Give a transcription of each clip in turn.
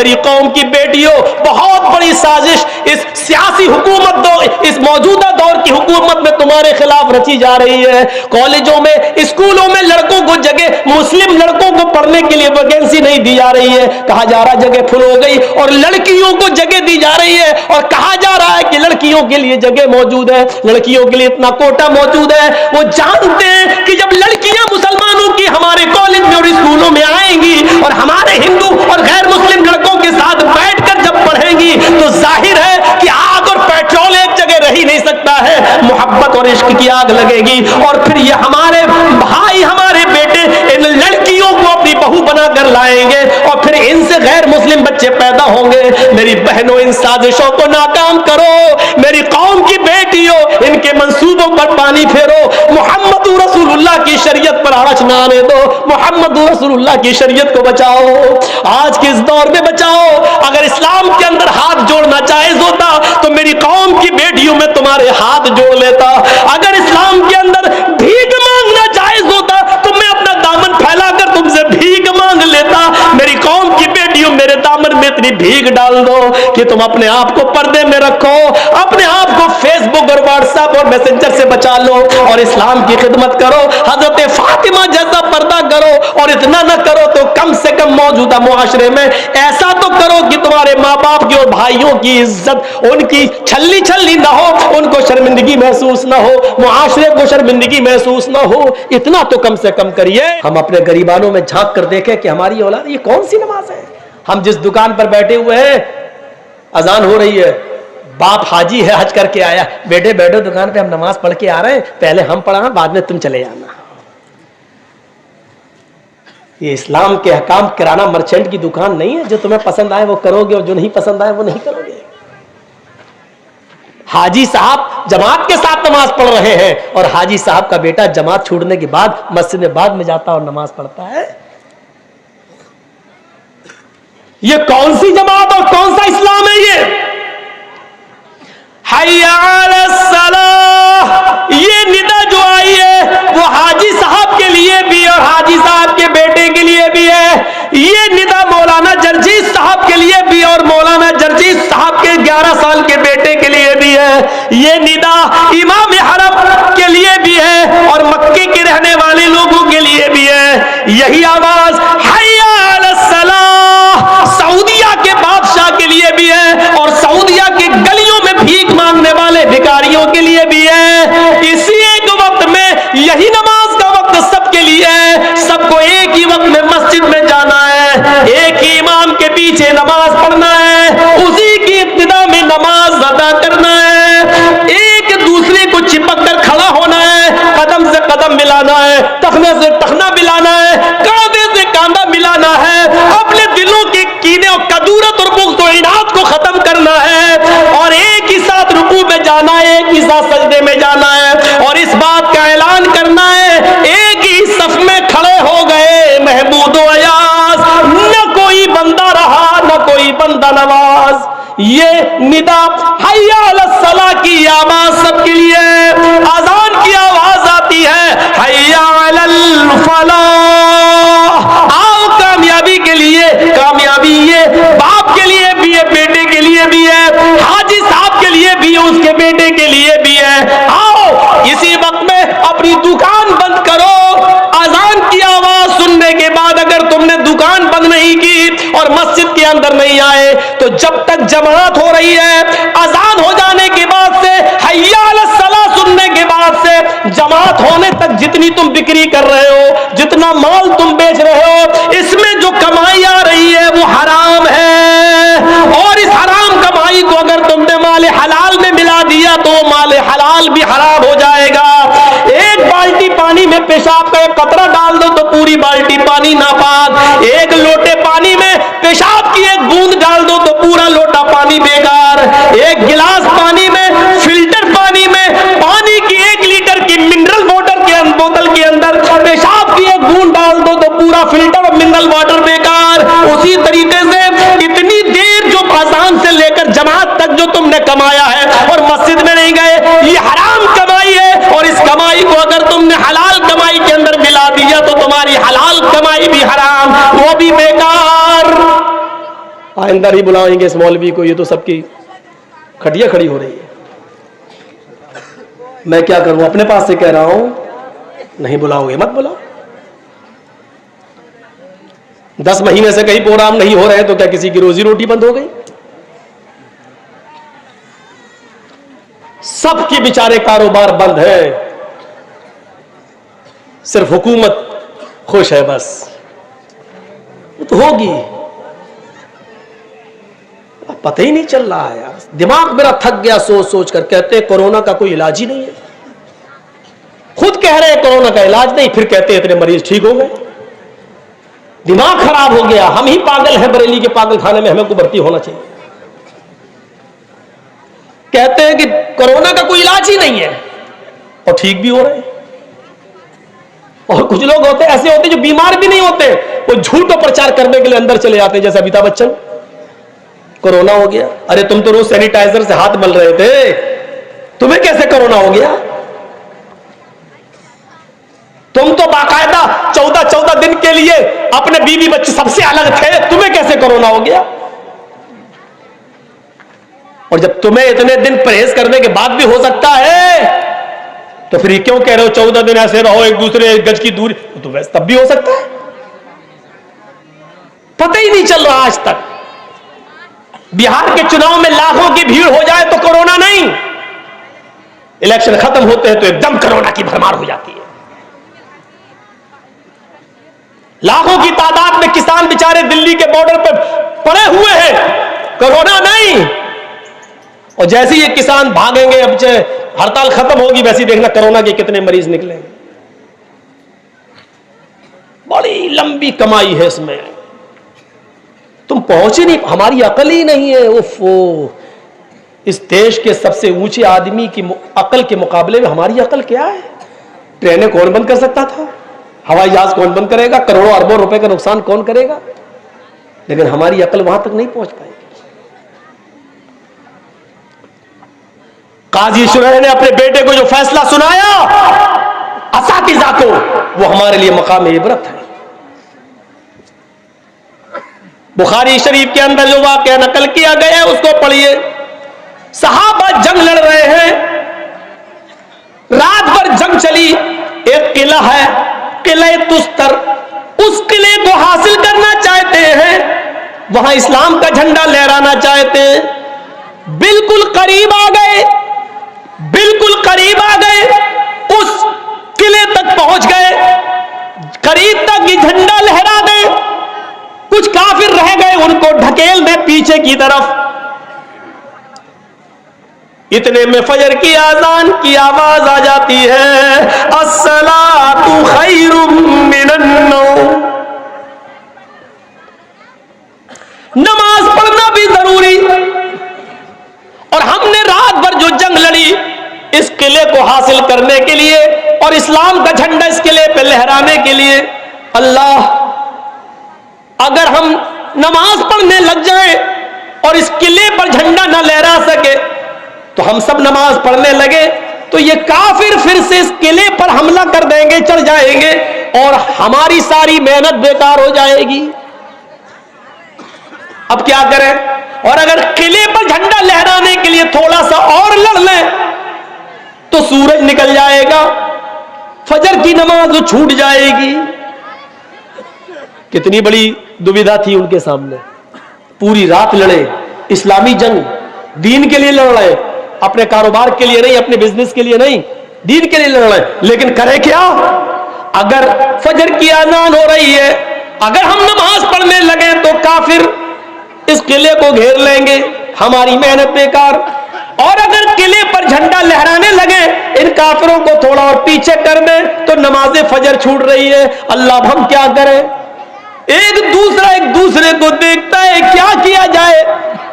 میری قوم کی بیٹیوں، بہت بڑی سازش اس سیاسی حکومت اس موجودہ دور کی حکومت میں تمہارے خلاف رچی جا رہی ہے۔ کالجوں میں، اسکولوں میں لڑکوں کو جگہ، مسلم لڑکوں کو پڑھنے کے لیے ویکینسی نہیں دی جا رہی ہے، کہا جا رہا جگہ فل ہو گئی، اور لڑکیوں کو جگہ دی جا رہی ہے اور کہا جا رہا ہے کہ لڑکیوں کے لیے جگہ موجود ہے، لڑکیوں کے لیے اتنا کوٹا موجود ہے۔ وہ جانتے ہیں کہ جب لڑکیاں مسلمانوں کی ہمارے کالج میں اور اسکولوں میں آئیں گی اور ہمارے ہندو اور غیر مسلم لڑکوں کے ساتھ بیٹھ کر جب پڑھیں گی تو ظاہر ہے کہ آگ اور پیٹرول ایک جگہ رہ ہی نہیں سکتا ہے، محبت اور عشق کی آگ لگے گی، اور پھر یہ ہمارے بھائی، ہمارے بیٹے ان لڑکیوں کو اپنی بہو بنا کر لائیں گے اور پھر ان سے غیر مسلم بچے پیدا ہوں گے۔ میری بہنوں، ان سازشوں کو ناکام کرو، میری قوم کی بیٹیوں، ان کے منصوبوں پر پانی پھیرو، محمد رسول اللہ کی شریعت پر آڑچ نہ آنے دو، محمد رسول اللہ کی شریعت کو بچاؤ، آج کے اس دور میں بچاؤ۔ اگر اسلام کے اندر ہاتھ جوڑنا جائز ہوتا تو میری قوم کی بیٹیوں میں تمہارے ہاتھ جوڑ لیتا، اگر اسلام کے اندر بھیک مانگنا جائز ہوتا تو میں اپنا دامن پھیلا کر تم سے بھیک مانگ لیتا۔ میری قوم کی بیٹیوں، میرے دامن میں اتنی بھیک ڈال دو کہ تم اپنے آپ کو پردے میں رکھو، اپنے آپ کو فیس بک اور واٹس ایپ اور میسنجر سے بچا لو اور اسلام کی خدمت کرو، حضرت فاطمہ جیسا پردہ کرو، اور اتنا نہ کرو تو کم سے کم موجودہ معاشرے میں ایسا تو کرو کہ تمہارے ماں باپ کی اور بھائیوں کی عزت، ان کی چھلی چھلی نہ ہو، ان کو شرمندگی محسوس نہ ہو، معاشرے کو شرمندگی محسوس نہ ہو، اتنا تو کم سے کم کریے۔ ہم اپنے غریبانوں میں جھانک کر دیکھیں کہ ہماری اولاد یہ کون سی نماز ہے؟ ہم جس دکان پر بیٹھے ہوئے ہیں، اذان ہو رہی ہے، باپ حاجی ہے، حج کر کے آیا، بیٹے بیٹھو دکان پہ، ہم نماز پڑھ کے آ رہے ہیں، پہلے ہم پڑھانا، بعد میں تم چلے جانا۔ یہ اسلام کے احکام کرانہ مرچنٹ کی دکان نہیں ہے، جو تمہیں پسند آئے وہ کرو گے اور جو نہیں پسند آئے وہ نہیں کرو گے۔ حاجی صاحب جماعت کے ساتھ نماز پڑھ رہے ہیں اور حاجی صاحب کا بیٹا جماعت چھوڑنے کے بعد مسجد میں بعد میں جاتا اور نماز پڑھتا ہے۔ یہ کون سی جماعت اور کون سا اسلام ہے یہ؟ حی علی الصلاۃ، یہ ندا جو آئی ہے وہ حاجی صاحب کے لیے بھی اور حاجی صاحب کے بیٹے کے لیے بھی ہے، یہ ندا مولانا جرجیت صاحب کے لیے بھی اور مولانا جرجیت صاحب کے 11 سال کے بیٹے کے لیے بھی ہے، یہ ندا امام حرم کے لیے بھی ہے اور مکے کے رہنے والے لوگوں کے لیے بھی ہے۔ یہی آواز حی علی الصلاۃ سعودیہ کے بادشاہ کے لیے بھی ہے اور سعودیہ کے گلیوں میں بھیک مانگنے والے بھکاریوں کے لیے بھی ہے۔ اسی ایک وقت میں یہی نماز کا وقت سب کے لیے ہے، سب کو ایک ہی وقت میں مسجد میں جانا ہے، ایک ہی امام کے پیچھے نماز پڑھنا ہے، اسی کی ابتدا میں نماز ادا کرنا ہے، ایک دوسرے کو چپک کر کھڑا ہونا ہے، قدم سے قدم ملانا ہے، ٹخنے سے ٹخنا ملانا ہے، کاندھے سے کاندھا ملانا ہے، اپنے دلوں کے کینے اور کدورت اور بغض و عناد کو ختم کرنا ہے اور ایک ہی ساتھ رکوع میں جانا ہے، ایک ہی ساتھ سجدے میں جانا ہے اور اس بات کا اعلان کرنا ہے، ایک ہی صف میں کھڑے ہو گئے محمود و ایاز، نہ کوئی بندہ رہا نہ کوئی بندہ نواز۔ یہ ندا حی علی الصلاۃ کی آواز سب کے لیے ہے، اذان کی آواز آتی ہے حی علی الفلاح، آؤ کامیابی کے لیے، کامیابی یہ باپ کے لیے بھی ہے، بیٹے کے لیے بھی ہے، حاجی صاحب کے لیے بھی ہے، اس کے بیٹے کے لیے بھی ہے، آؤ اسی وقت میں اپنی دکان بند کرو۔ اذان کی آواز سننے کے بعد اگر تم نے دکان بند نہیں کی اور مسجد کے اندر نہیں آئے تو جب تک جماعت ہو رہی ہے، اذان ہو جانے کے بعد سے، حی علی الصلاۃ سننے کے بعد سے، جماعت ہونے تک جتنی تم بکری کر رہے ہو، جتنا مال تم بیچ رہے ہو، اس میں جو کمائی آ رہی ہے وہ حرام ہے، اور اس حرام کمائی کو اگر تم نے مال حلال میں ملا دیا تو مال حلال بھی حرام ہو جائے گا۔ ایک بالٹی پانی میں پیشاب کا ایک قطرہ ڈال دو تو پوری بالٹی پانی ناپاک، ایک لوٹے پانی میں پیشاب کی ایک بوند ڈال دو تو پورا لوٹا پانی بیکار، ایک گلاس پانی میں، فلٹر پانی میں، پانی کی 1 لیٹر کی منرل واٹر کے بوتل کے اندر پیشاب کی ایک بوند ڈال دو تو پورا فلٹر اور منرل واٹر بیکار۔ اسی طریقے سے اتنی دیر جو اذان سے لے کر جماعت تک جو تم نے کمایا ہے اور مسجد میں نہیں گئے، یہ حرام کمائی ہے، اور اس کمائی کو اگر تم نے حلال کمائی کے اندر ملا دیا تو تمہاری حلال کمائی بھی حرام، وہ بھی بیکار۔ آئندہ نہیں بلائیں گے اس مولوی کو, یہ تو سب کی کھٹیا کھڑی ہو رہی ہے. میں کیا کروں, اپنے پاس سے کہہ رہا ہوں, نہیں بلاؤ گے مت بلاؤ. 10 مہینے سے کہیں پروگرام نہیں ہو رہے تو کیا کسی کی روزی روٹی بند ہو گئی؟ سب کے بیچارے کاروبار بند ہے, صرف حکومت خوش ہے بس. وہ تو ہوگی, پتہ ہی نہیں چل رہا ہے. دماغ میرا تھک گیا سوچ سوچ کر. کہتے ہیں کورونا کا کوئی علاج ہی نہیں ہے, خود کہہ رہے ہیں کورونا کا علاج نہیں, پھر کہتے ہیں اتنے مریض ٹھیک ہو گئے. دماغ خراب ہو گیا. ہم ہی پاگل ہیں, بریلی کے پاگل خانے میں ہمیں کو بھرتی ہونا چاہیے. کہتے ہیں کہ کورونا کا کوئی علاج ہی نہیں ہے اور ٹھیک بھی ہو رہے ہیں. اور کچھ لوگ ہوتے ایسے ہوتے جو بیمار بھی نہیں ہوتے, وہ جھوٹ و پرچار کرنے کے لیے اندر چلے جاتے ہیں, جیسے امیتابھ بچن. کورونا ہو گیا, ارے تم تو روز سینیٹائزر سے ہاتھ مل رہے تھے, تمہیں کیسے کورونا ہو گیا؟ تم تو باقاعدہ 14 دن کے لیے اپنے بیوی بچے سب سے الگ تھے, تمہیں کیسے کورونا ہو گیا؟ اور جب تمہیں اتنے دن پرہیز کرنے کے بعد بھی ہو سکتا ہے تو پھر کیوں کہہ رہے ہو 14 دن ایسے رہو, ایک دوسرے 1 گج کی دوری, تو ویسے تب بھی ہو سکتا ہے. پتہ ہی نہیں چل رہا آج تک. بہار کے چناؤ میں لاکھوں کی بھیڑ ہو جائے تو کورونا نہیں, الیکشن ختم ہوتے ہیں تو ایک دم کورونا کی بھرمار ہو جاتی ہے. لاکھوں کی تعداد میں کسان بیچارے دلی کے بارڈر پہ پڑے ہوئے ہیں, کورونا نہیں. اور جیسے یہ کسان بھاگیں گے, اب ہڑتال ختم ہوگی, ویسے دیکھنا کورونا کے کتنے مریض نکلیں گے. بڑی لمبی کمائی ہے اس میں, تم پہنچے نہیں, ہماری عقل ہی نہیں ہے. اس دیش کے سب سے اونچے آدمی کی عقل کے مقابلے میں ہماری عقل کیا ہے؟ ٹرینیں کون بند کر سکتا تھا؟ ہوائی جہاز کون بند کرے گا؟ کروڑوں اربوں روپے کا نقصان کون کرے گا؟ لیکن ہماری عقل وہاں تک نہیں پہنچ پائے گی. قاضی شرح نے اپنے بیٹے کو جو فیصلہ سنایا اساتذہ کو, وہ ہمارے لیے مقام عبرت ہے. بخاری شریف کے اندر جو واقعہ نقل کیا گیا ہے اس کو پڑھیے. صحابہ جنگ لڑ رہے ہیں, رات بھر جنگ چلی. ایک قلعہ ہے, قلعہ تستر, اس قلعے کو حاصل کرنا چاہتے ہیں, وہاں اسلام کا جھنڈا لہرانا چاہتے ہیں. بالکل قریب آ گئے, بالکل قریب آ گئے, اس قلعے تک پہنچ گئے, قریب تک یہ جھنڈا لہرا دے. کچھ کافر رہ گئے, ان کو ڈھکیل دے پیچھے کی طرف. اتنے میں فجر کی اذان کی آواز آ جاتی ہے, الصلاۃ خیر من النوم. نماز پڑھنا بھی ضروری. اور ہم نے رات بھر جو جنگ لڑی اس قلعے کو حاصل کرنے کے لیے اور اسلام کا جھنڈا اس قلعے پہ لہرانے کے لیے, اللہ اگر ہم نماز پڑھنے لگ جائیں اور اس قلعے پر جھنڈا نہ لہرا سکے تو ہم سب نماز پڑھنے لگے تو یہ کافر پھر سے اس قلعے پر حملہ کر دیں گے, چڑھ جائیں گے, اور ہماری ساری محنت بیکار ہو جائے گی. اب کیا کریں؟ اور اگر قلعے پر جھنڈا لہرانے کے لیے تھوڑا سا اور لڑ لیں تو سورج نکل جائے گا, فجر کی نماز چھوٹ جائے گی. کتنی بڑی دویدھا تھی ان کے سامنے. پوری رات لڑے, اسلامی جنگ, دین کے لیے لڑ رہے, اپنے کاروبار کے لیے نہیں, اپنے بزنس کے لیے نہیں, دین کے لیے لڑ رہے. لیکن کرے کیا؟ اگر فجر کی اذان ہو رہی ہے, اگر ہم نماز پڑھنے لگے تو کافر اس قلعے کو گھیر لیں گے, ہماری محنت بیکار. اور اگر قلعے پر جھنڈا لہرانے لگے, ان کافروں کو تھوڑا اور پیچھے کر دیں تو نماز فجر چھوٹ رہی ہے. اللہ اب ہم کیا کریں؟ ایک دوسرے کو دیکھتا ہے کیا کیا جائے,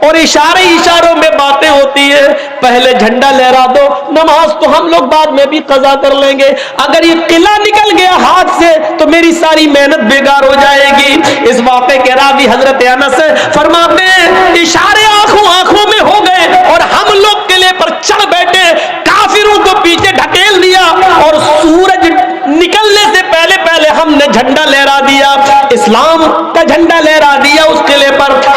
اور اشاروں میں باتیں ہوتی ہیں. پہلے جھنڈا لہرا دو, نماز تو ہم لوگ بعد میں بھی قضا کر لیں گے. اگر یہ قلعہ نکل گیا ہاتھ سے تو میری ساری محنت بیکار ہو جائے گی. اس واقعے کے راوی حضرت انس فرماتے ہیں اشارے آنکھوں میں ہو گئے اور ہم لوگ قلعے پر چڑھ بیٹھے, کافروں کو پیچھے ڈھکیل دیا اور سورج نکلنے سے پہلے ہم نے جھنڈا لہرا دیا, اسلام کا جھنڈا لہرا دیا اس قلعے پر.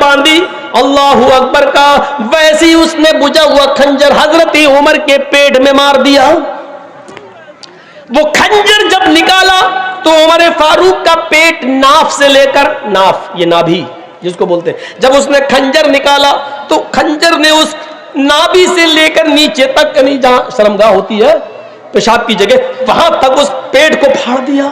باندھی اللہ اکبر کا، ویسی اس نے بجھا ہوا خنجر حضرت عمر کے پیٹ میں مار دیا. وہ خنجر جب نکالا تو عمر فاروق کا پیٹ ناف سے لے کر، ناف یہ نابھی جس کو بولتے ہیں، جب اس نے خنجر نکالا تو خنجر نے اس نابھی سے لے کر نیچے تک، یعنی جہاں شرمگاہ ہوتی ہے پیشاب کی جگہ، وہاں تک اس پیٹ کو پھاڑ دیا.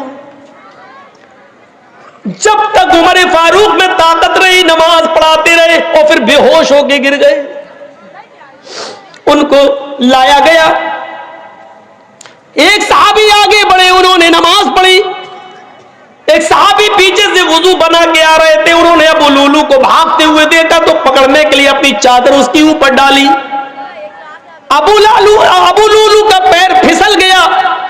جب تک عمر فاروق میں طاقت رہی نماز پڑھاتے رہے اور پھر بے ہوش ہو کے گر گئے. ان کو لایا گیا، ایک صحابی آگے بڑھے، انہوں نے نماز پڑھی. ایک صحابی پیچھے سے وضو بنا کے آ رہے تھے، انہوں نے ابو لولو کو بھاگتے ہوئے دیکھا تو پکڑنے کے لیے اپنی چادر اس کے اوپر ڈالی. ابو لولو کا پیر پھسل گیا،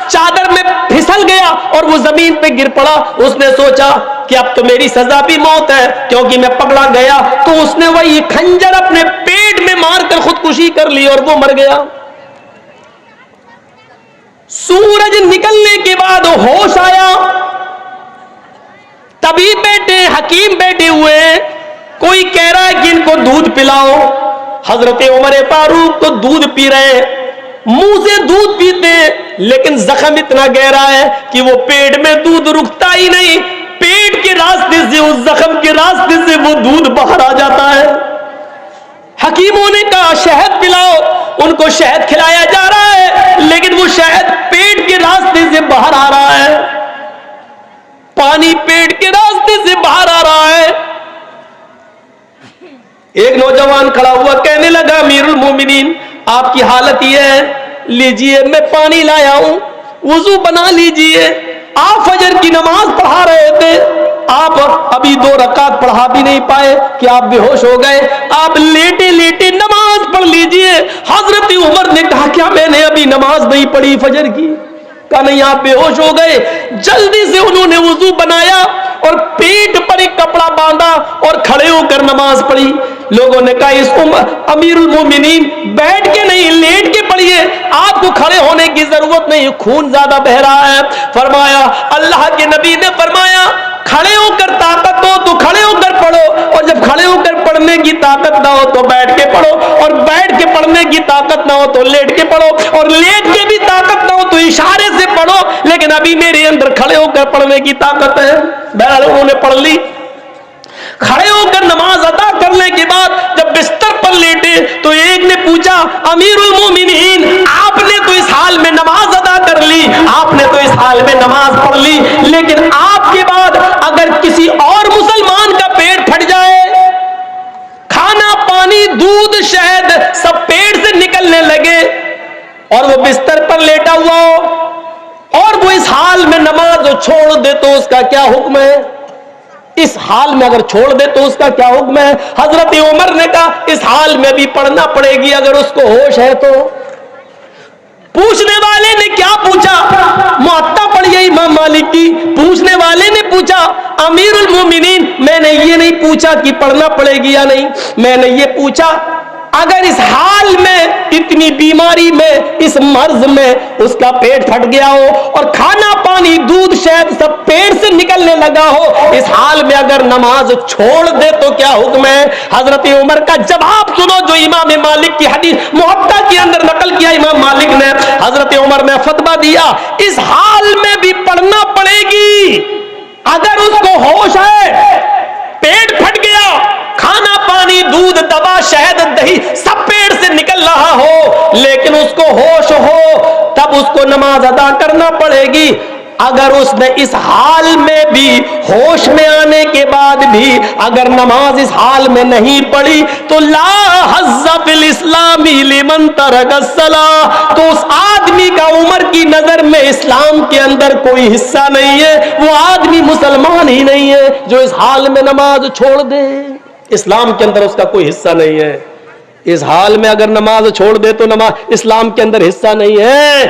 چادر میں پھسل گیا اور وہ زمین پہ گر پڑا. اس نے سوچا کہ اب تو میری سزا بھی موت ہے کیونکہ میں پکڑا گیا. تو اس نے وہی خنجر اپنے پیٹ میں مار کر خودکشی کر لی اور وہ مر گیا. سورج نکلنے کے بعد ہوش آیا، طبیب بیٹھے، حکیم بیٹھے ہوئے ہیں، کوئی کہہ رہا ہے کہ ان کو دودھ پلاؤ. حضرت عمر فاروق تو دودھ پی رہے ہیں، منہ سے دودھ پیتے ہیں، لیکن زخم اتنا گہرا ہے کہ وہ پیٹ میں دودھ رکتا ہی نہیں، پیٹ کے راستے سے، اس زخم کے راستے سے وہ دودھ باہر آ جاتا ہے. حکیموں نے کہا شہد پلاؤ، ان کو شہد کھلایا جا رہا ہے لیکن وہ شہد پیٹ کے راستے سے باہر آ رہا ہے، پانی پیٹ کے راستے سے باہر آ رہا ہے. ایک نوجوان کھڑا ہوا کہنے لگا امیر المومنین آپ کی حالت یہ ہے، لیجئے میں پانی لایا ہوں، وضو بنا لیجئے. آپ فجر کی نماز پڑھا رہے تھے، آپ ابھی 2 رکعت پڑھا بھی نہیں پائے کہ آپ بے ہوش ہو گئے، آپ لیٹے لیٹے نماز پڑھ لیجئے. حضرت عمر نے کہا کیا میں نے ابھی نماز نہیں پڑھی فجر کی؟ کہا نہیں آپ بے ہوش ہو گئے. جلدی سے انہوں نے وضو بنایا اور پیٹ پر ایک کپڑا باندھا اور کھڑے ہو کر نماز پڑھی. لوگوں نے کہا اس امیر المومنین بیٹھ کے نہیں لیٹ کے پڑھیے، آپ کو کھڑے ہونے کی ضرورت نہیں، خون زیادہ بہ رہا ہے. فرمایا اللہ کے نبی نے فرمایا کھڑے ہو کر طاقت ہو تو کھڑے ہو کر پڑھو، اور جب کھڑے ہو کر پڑھنے کی طاقت نہ ہو تو بیٹھ کے پڑھو، اور بیٹھ کے پڑھنے کی طاقت نہ ہو تو لیٹ کے پڑھو، اور لیٹ کے بھی طاقت نہ ہو تو اشارے سے پڑھو، لیکن ابھی میرے اندر کھڑے ہو کر پڑھنے کی طاقت ہے. بہرحال انہوں نے پڑھ لی. کھڑے ہو کر نماز ادا کرنے کے بعد جب بستر پر لیٹے تو ایک نے پوچھا امیر المومنین آپ نے تو اس حال میں نماز ادا کر لی، آپ نے تو اس حال میں نماز پڑھ لی، لیکن آپ کے بعد اگر کسی اور مسلمان کا پیٹ پھٹ جائے، کھانا پانی دودھ شہد سب پیٹ سے نکلنے لگے اور وہ بستر پر لیٹا ہوا ہو اور وہ اس حال میں نماز چھوڑ دے تو اس کا کیا حکم ہے؟ اس حال میں اگر چھوڑ دے تو اس کا کیا حکم ہے؟ حضرت عمر نے کہا اس حال میں بھی پڑھنا پڑے گی اگر اس کو ہوش ہے تو. پوچھنے والے نے کیا پوچھا؟ موطا پڑھیے امام مالک کی. پوچھنے والے نے پوچھا امیر المومنین میں نے یہ نہیں پوچھا کہ پڑھنا پڑے گی یا نہیں، میں نے یہ پوچھا اگر اس حال میں اتنی بیماری میں اس مرض میں اس کا پیٹ پھٹ گیا ہو اور کھانا پانی دودھ شہد سب پیٹ سے نکلنے لگا ہو، اس حال میں اگر نماز چھوڑ دے تو کیا حکم ہے؟ حضرت عمر کا جواب سنو جو امام مالک کی حدیث موطا کے اندر نقل کیا امام مالک نے. حضرت عمر نے فتویٰ دیا اس حال میں بھی پڑھنا پڑے گی اگر اس کو ہوش ہے، پیٹ پھٹ گیا، کھانا پانی دودھ دوا شہد دہی سب پیٹ سے نکل رہا ہو لیکن اس کو ہوش ہو، تب اس کو نماز ادا کرنا پڑے گی. اگر اس نے اس حال میں بھی ہوش میں آنے کے بعد بھی اگر نماز اس حال میں نہیں پڑھی تو لا حظ فی الاسلام لمن ترک الصلاۃ، تو اس آدمی کا عمر کی نظر میں اسلام کے اندر کوئی حصہ نہیں ہے، وہ آدمی مسلمان ہی نہیں ہے جو اس حال میں نماز چھوڑ دے. اسلام کے اندر اس کا کوئی حصہ نہیں ہے. اس حال میں اگر نماز چھوڑ دے تو نماز اسلام کے اندر حصہ نہیں ہے.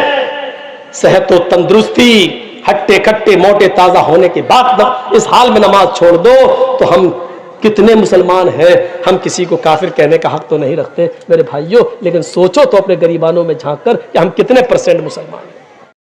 صحت و تندرستی ہٹے کٹے موٹے تازہ ہونے کے بعد اس حال میں نماز چھوڑ دو تو ہم کتنے مسلمان ہیں؟ ہم کسی کو کافر کہنے کا حق تو نہیں رکھتے میرے بھائیوں، لیکن سوچو تو اپنے گریبانوں میں جھانک کر کہ ہم کتنے % مسلمان ہیں.